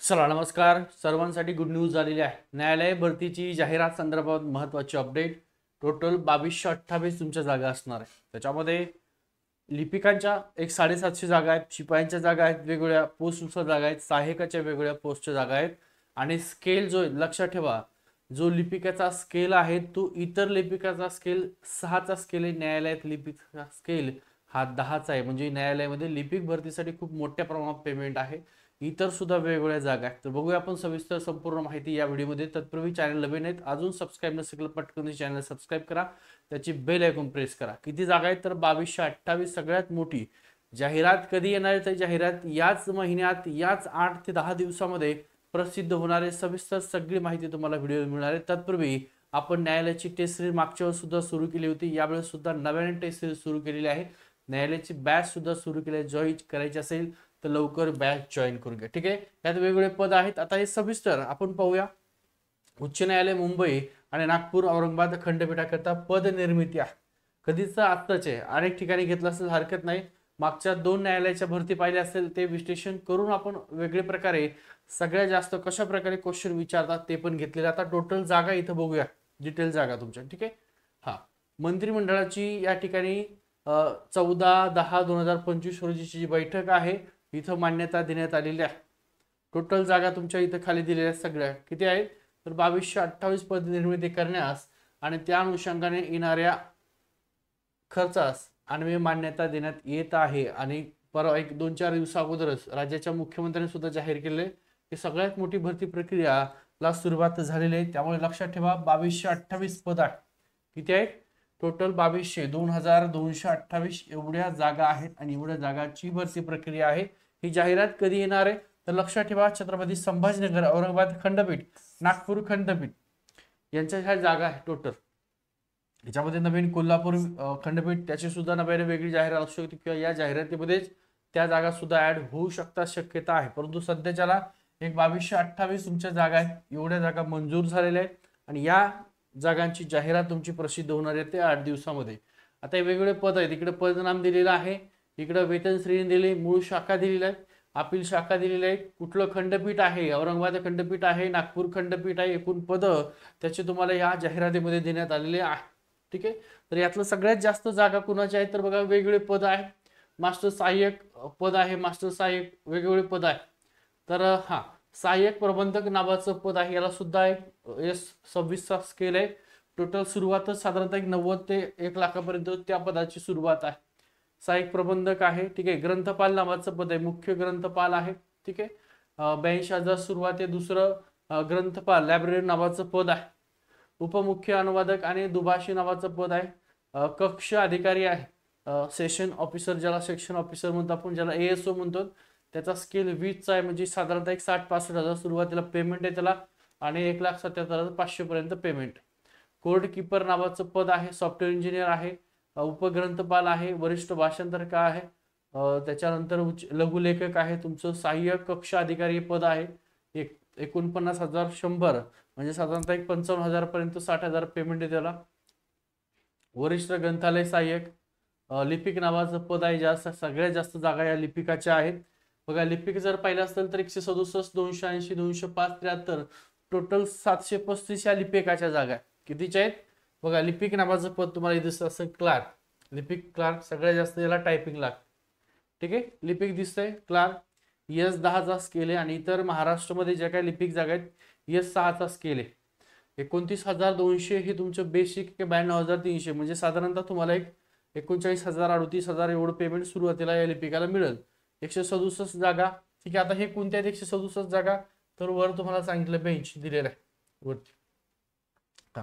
चला नमस्कार. सर्वांसाठी गुड न्यूज झालेली आहे. न्यायालय भरतीची जाहिरात संदर्भात महत्त्वाची अपडेट. टोटल 2228 तुमच्या जागा असणार आहे. त्याच्यामध्ये लिपिकांच्या एक 750 जागा आहेत, शिपायांच्या जागा आहेत, वेगवेगळ्या पोस्टच्या जागा आहेत, सहाय्यकाच्या वेगवेगळ्या पोस्टच्या जागा आहेत. आणि स्केल जो लक्षात ठेवा, जो लिपिकाचा स्केल आहे तो इतर लिपिकाचा स्केल 6चा स्केल आहे. न्यायालयात लिपिकाचा स्केल हा 10चा आहे. म्हणजे न्यायालयामध्ये लिपिक भरतीसाठी खूप मोठ्या प्रमाणात पेमेंट आहे. इतर सुद्धा वेगवेगळ्या जागा आहेत. तर बघूया आपण सविस्तर संपूर्ण माहिती या व्हिडिओमध्ये. तत्पूर्वी चॅनल नवीन आहेत, अजून सबस्क्राईब नसेल पटकन चॅनल सबस्क्राईब करा, त्याची बेल आयकॉन प्रेस करा. किती जागा आहेत तर 2228. सगळ्यात मोठी जाहिरात कधी येणार आहे तर जाहिरात याच महिन्यात, याच 8 ते 10 दिवसामध्ये प्रसिद्ध होणार आहे. सविस्तर सगळी माहिती तुम्हाला व्हिडिओ मिळणार आहे. तत्पूर्वी आपण न्यायालयाची टेस्ट सिरीज मागच्या वेळेस सुद्धा सुरू केली होती, यावेळेस सुद्धा नव्याने टेस्ट सिरीज सुरू केलेली आहे. न्यायालयाची बॅच सुद्धा सुरू केली आहे. जॉईन करायची असेल तर लवकर बॅच जॉईन करून घ्या. ठीक आहे, यात वेगवेगळे पद आहेत. आता हे सविस्तर आपण पाहूया. उच्च न्यायालय मुंबई आणि नागपूर औरंगाबाद खंडपीठाकरता पद निर्मिती आहे. कधीच आत्ताच आहे, अनेक ठिकाणी घेतलं असेल हरकत नाही. मागच्या 2 न्यायालयाच्या भरती पाहिली असेल ते विश्लेषण करून आपण वेगळे प्रकारे सगळ्यात जास्त कशा प्रकारे क्वेश्चन विचारतात ते पण घेतलेले. आता टोटल जागा इथं बघूया, डिटेल जागा तुमच्या. ठीक आहे, हा मंत्रिमंडळाची या ठिकाणी 14/10/2025 रोजीची जी बैठक आहे इथं मान्यता देण्यात आलेली आहे. टोटल जागा तुमच्या इथं खाली दिलेल्या सगळ्या किती आहेत तर 2228 पद निर्मिती करण्यास आणि त्या अनुषंगाने येणाऱ्या खर्चास अन्वये मान्यता देण्यात येत आहे. आणि परवा 1-2-4 दिवसा अगोदरच राज्याच्या मुख्यमंत्र्यांनी सुद्धा जाहीर केले की सगळ्यात मोठी भरती प्रक्रियाला सुरुवात झालेली आहे. त्यामुळे लक्षात ठेवा 2228 पद आहेत. किती आहेत टोटल 2228 एवढ्या जागा आहेत आणि एवढ्या जागाची भरती प्रक्रिया आहे. ही जाहिरात कधी येणार आहे तर लक्षात ठेवा छत्रपती संभाजीनगर, औरंगाबाद खंडपीठ, नागपूर खंडपीठ यांच्या ह्या जागा आहे टोटल. याच्यामध्ये नवीन कोल्हापूर खंडपीठ त्याची सुद्धा नव्याने वेगळी जाहिरात असू शकते किंवा या जाहिरातीमध्येच त्या जागा सुद्धा ऍड होऊ शकतात, शक्यता आहे. परंतु सध्याच्याला एक 2228 तुमच्या जागा आहेत, एवढ्या जागा मंजूर झालेल्या आहेत आणि या जागांची जाहिरात तुमची प्रसिद्ध होणार आहे ते 8 दिवसामध्ये. आता हे वेगवेगळे पद आहेत. इकडे पदनाम दिलेलं आहे, इकडे वेतन श्रेणी दिली, मूळ शाखा दिलेल्या आहेत, अपील शाखा दिलेली आहे, कुठलं खंडपीठ आहे, औरंगाबाद खंडपीठ आहे, नागपूर खंडपीठ आहे, एकूण पद त्याचे तुम्हाला या जाहिरातीमध्ये देण्यात आलेले आहे. ठीक आहे, तर यातलं सगळ्यात जास्त जागा कुणाच्या आहेत तर बघा वेगवेगळे पद आहे. मास्टर सहाय्यक पद आहे, मास्टर सहाय्यक वेगवेगळे पद आहे. तर हा सहाय्यक प्रबंधक नावाचं पद आहे, याला सुद्धा एक S26चा स्केल आहे. टोटल सुरुवातच साधारणतः 90 ते 1 लाखापर्यंत त्या पदाची सुरुवात आहे. सहाय्यक प्रबंधक आहे. ठीक आहे, ग्रंथपाल नावाचं पद आहे, मुख्य ग्रंथपाल आहे. ठीक आहे, 82,000 सुरुवात आहे. दुसरं ग्रंथपाल लायब्ररी नावाचं पद आहे. उपमुख्य अनुवादक आणि दुभाषी नावाचं पद आहे. कक्ष अधिकारी आहे, सेशन ऑफिसर, ज्याला सेक्शन ऑफिसर म्हणतो आपण, ज्याला ASO म्हणतो. त्याचा स्केल 20चा आहे, म्हणजे साधारणतः 60-65,000 सुरुवातीला पेमेंट आहे त्याला आणि 1,77,500 पर्यंत पेमेंट. कोर्ट कीपर नावाचं पद आहे, सॉफ्टवेअर इंजिनियर आहे, उपग्रंथपाल आहे, वरिष्ठ भाषांतरकार आहे. त्याच्यानंतर लघुलेखक आहे. तुमचं सहाय्यक कक्ष अधिकारी पद आहे, 49,100 म्हणजे साधारणतः 55,000 पर्यंत 60,000 पेमेंट आहे त्याला. वरिष्ठ ग्रंथालय सहाय्यक लिपिक नावाचं पद आहे, जास्त सगळ्यात जास्त जागा या लिपिकाच्या आहेत. बघा लिपिक जर पाहिलं असेल तर 167, 280, 205, 73 टोटल 735 या लिपिकाच्या जागा आहेत. कितीच्या आहेत बघा. लिपिक नावाचं पद तुम्हाला दिसत असेल क्लार्क, लिपिक क्लार्क सगळ्यात जास्त याला टायपिंग लागते. ठीक आहे, लिपिक दिसतंय क्लार्क. S10चा स्केल आहे आणि इतर महाराष्ट्रामध्ये ज्या काही लिपिक जागा आहेत S6चा स्केल आहे. 29,200 हे तुमचं बेसिक 92,300 म्हणजे साधारणतः तुम्हाला एक 39,000 38,000 एवढं पेमेंट सुरुवातीला या लिपिकाला मिळेल. 167 जागा. ठीक आहे, आता हे कोणत्या 167 जागा तर वर तुम्हाला सांगितलं बेंच दिलेलं आहे वरती. हा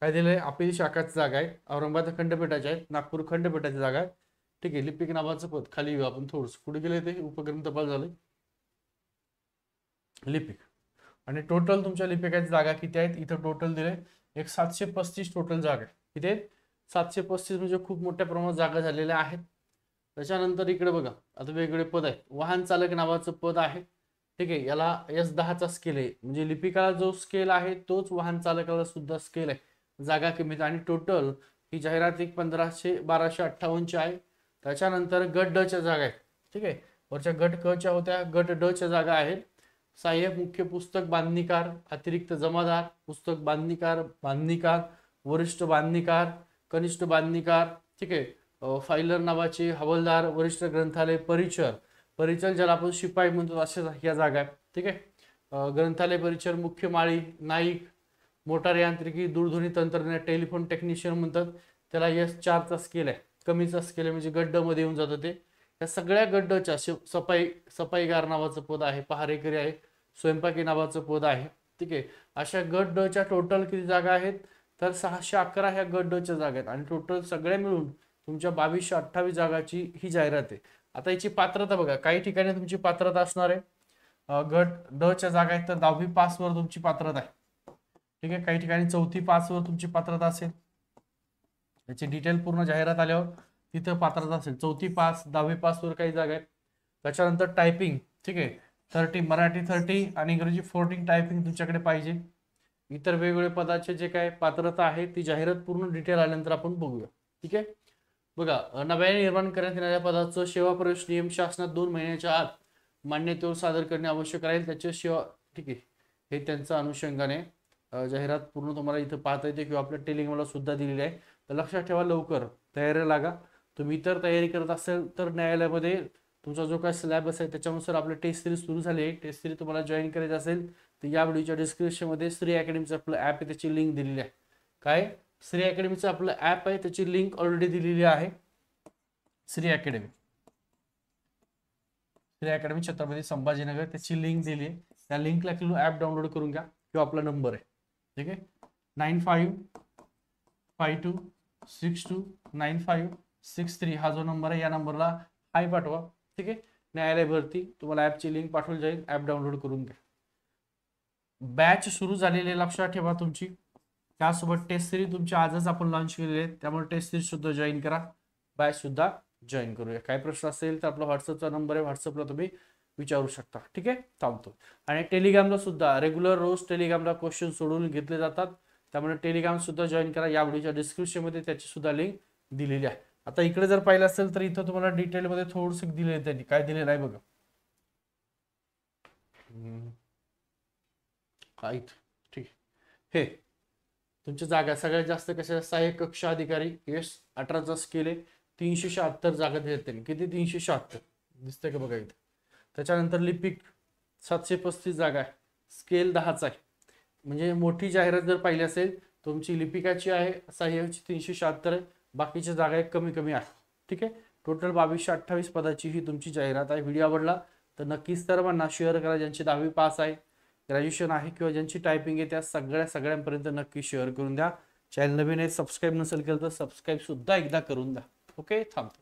काय दिलंय, अपील शाखाची जागा आहे, औरंगाबाद खंडपीठाच्या आहेत, नागपूर खंडपीठाची जागा आहे. ठीक आहे, लिपिक नावाचं पद खाली येऊ आपण थोडस पुढे गेले ते उपग्रंथपाल झाले लिपिक. आणि टोटल तुमच्या लिपिकाची जागा किती आहेत इथं टोटल दिले एक 735 टोटल जागा आहे. किती आहेत 735 म्हणजे खूप मोठ्या प्रमाणात जागा झालेल्या आहेत. त्याच्यानंतर इकडे बघा आता वेगवेगळे पद आहेत. वाहन चालक नावाचं पद आहे. ठीक आहे, याला S10चा स्केल आहे, म्हणजे लिपिकाला जो स्केल आहे तोच वाहन चालकाला सुद्धा स्केल आहे. जागा कमी आणि टोटल ही जाहिरात 1258 आहे. त्याच्यानंतर गट ड च्या जागा आहेत. ठीक आहे, वरच्या गट क च्या होत्या, गट ड च्या जागा आहेत. सहाय्यक मुख्य पुस्तक बांधणीकार, अतिरिक्त जमादार, पुस्तक बांधणीकार, बांधणीकार, वरिष्ठ बांधणीकार, कनिष्ठ बांधणीकार, ठीक आहे, फायलर नावाचे हवालदार, वरिष्ठ ग्रंथालय परिचर, परिचर ज्याला आपण शिपाई म्हणतो अशा ह्या जागा आहेत, ठीक आहे. ग्रंथालय परिचर, मुख्य माळी, नाईक, मोटार यांत्रिकी, दूरध्वनी तंत्रज्ञान, टेलिफोन टेक्निशियन म्हणतात त्याला. S4चा स्केल आहे, कमीचा स्केल आहे म्हणजे गड्ड मध्ये येऊन जातं ते. या सगळ्या गड्डच्या सफाईगार नावाचं पद आहे, पहारेकरी आहे, स्वयंपाकी नावाचं पद आहे, ठीक आहे. अशा गड्डच्या टोटल किती जागा आहेत तर 611 ह्या गड्डच्या जागा आहेत आणि टोटल सगळ्या मिळून तुमच्या 2228 जागाची ही जाहिरात आहे. आता याची पात्रता बघा, काही ठिकाणी तुमची पात्रता असणार आहे गट ड च्या जागा आहेत तर 10वी पास वर तुमची पात्रता आहे, ठीक आहे. काही ठिकाणी 4थी पास वर तुमची पात्रता असेल, याची डिटेल पूर्ण जाहिरात आल्यावर तिथं पात्रता असेल. 4थी पास, 10वी पास वर काही जागा आहेत. त्याच्यानंतर टायपिंग, ठीक आहे, 30 मराठी 30 आणि इंग्रजी 40 टायपिंग तुमच्याकडे पाहिजे. इतर वेगवेगळे पदाचे जे काय पात्रता आहे ती जाहिरात पूर्ण डिटेल आल्यानंतर आपण बघूया, ठीक आहे. बघा, नव्याने निर्माण करण्यात येणाऱ्या पदाचं सेवा प्रवेश नियम शासनात 2 महिन्याच्या आत मान्यतेवर सादर करणे आवश्यक राहील. त्याच्या सेवा, ठीक आहे, हे त्यांच्या अनुषंगाने जाहिरात पूर्ण तुम्हाला इथं पाहता येते किंवा आपल्या टेलिग्रामला सुद्धा दिलेली आहे. तर लक्षात ठेवा, लवकर तयारी लागा. तुम्ही इतर तयारी करत असेल तर न्यायालयामध्ये तुमचा जो काय सिलेबस आहे त्याच्यानुसार आपलं टेस्ट सिरीज सुरू झाली आहे. टेस्ट सिरीज तुम्हाला जॉईन करायचं असेल तर या व्हिडिओच्या डिस्क्रिप्शनमध्ये श्री अकॅडमीचं आपलं ॲप आहे त्याची लिंक दिलेली आहे. काय, श्री अकॅडमीचं आपलं ॲप आहे त्याची लिंक ऑलरेडी दिलेली आहे. श्री अकॅडमी छत्रपती संभाजीनगर त्याची लिंक दिली आहे. त्या लिंकला क्लिक ॲप डाउनलोड करून घ्या किंवा आपला नंबर आहे, ठीक आहे, 9552629563 हा जो नंबर आहे या नंबरला हाय पाठवा, ठीक आहे. न्यायालय भरती तुम्हाला ॲपची लिंक पाठवली जाईल, ॲप डाउनलोड करून घ्या. बॅच सुरू झालेली लक्षात ठेवा तुमची. त्यासोबत टेस्ट सिरीज तुमची आजच आपण लॉन्च केलेली आहे त्यामुळे टेस्ट सिरीज सुद्धा जॉईन करा, बॅच सुद्धा जॉईन करूया. काय प्रश्न असेल तर आपला व्हॉट्सअपचा नंबर आहे, व्हॉट्सअपला तुम्ही विचारू शकता, ठीक आहे. थांबतो. आणि टेलिग्रामला सुद्धा रेग्युलर रोज टेलिग्रामला क्वेश्चन सोडवून घेतले जातात त्यामुळे टेलिग्राम सुद्धा जॉईन करा. या व्हिडिओच्या डिस्क्रिप्शनमध्ये त्याची सुद्धा लिंक दिलेली आहे. आता इकडे जर पाहिलं असेल तर इथं तुम्हाला डिटेलमध्ये थोडंसं दिलेलं आहे, त्यांनी काय दिलेलं आहे बघा. ठीक आहे, हे तुमच्या जागा सगळ्यात जास्त कशा, सहाय्यक कक्ष अधिकारी S18चा स्केल आहे, 376 जागा दिल्या त्यांनी. किती, 376 दिसतंय का बघा इथं. त्याच्यानंतर लिपिक 735 जागा आहे, स्केल 10चा आहे. म्हणजे मोठी जाहिरात जर पाहिली असेल तुमची लिपिकाची आहे, सहाय्यकची 376 आहे, बाकीच्या जागा एक कमी कमी आहे, ठीक आहे. टोटल 2228 पदाची ही तुमची जाहिरात आहे. व्हिडिओ आवडला तर नक्कीच सर्वांना शेअर करा. ज्यांची 10वी पास आहे, ग्रॅज्युएशन आहे किंवा ज्यांची टायपिंग आहे त्या सगळ्यांपर्यंत नक्की शेअर करून द्या. चॅनल नवीन आहे, सबस्क्राईब नसेल केलं तर सबस्क्राईब सुद्धा एकदा करून द्या. ओके, थांबतो.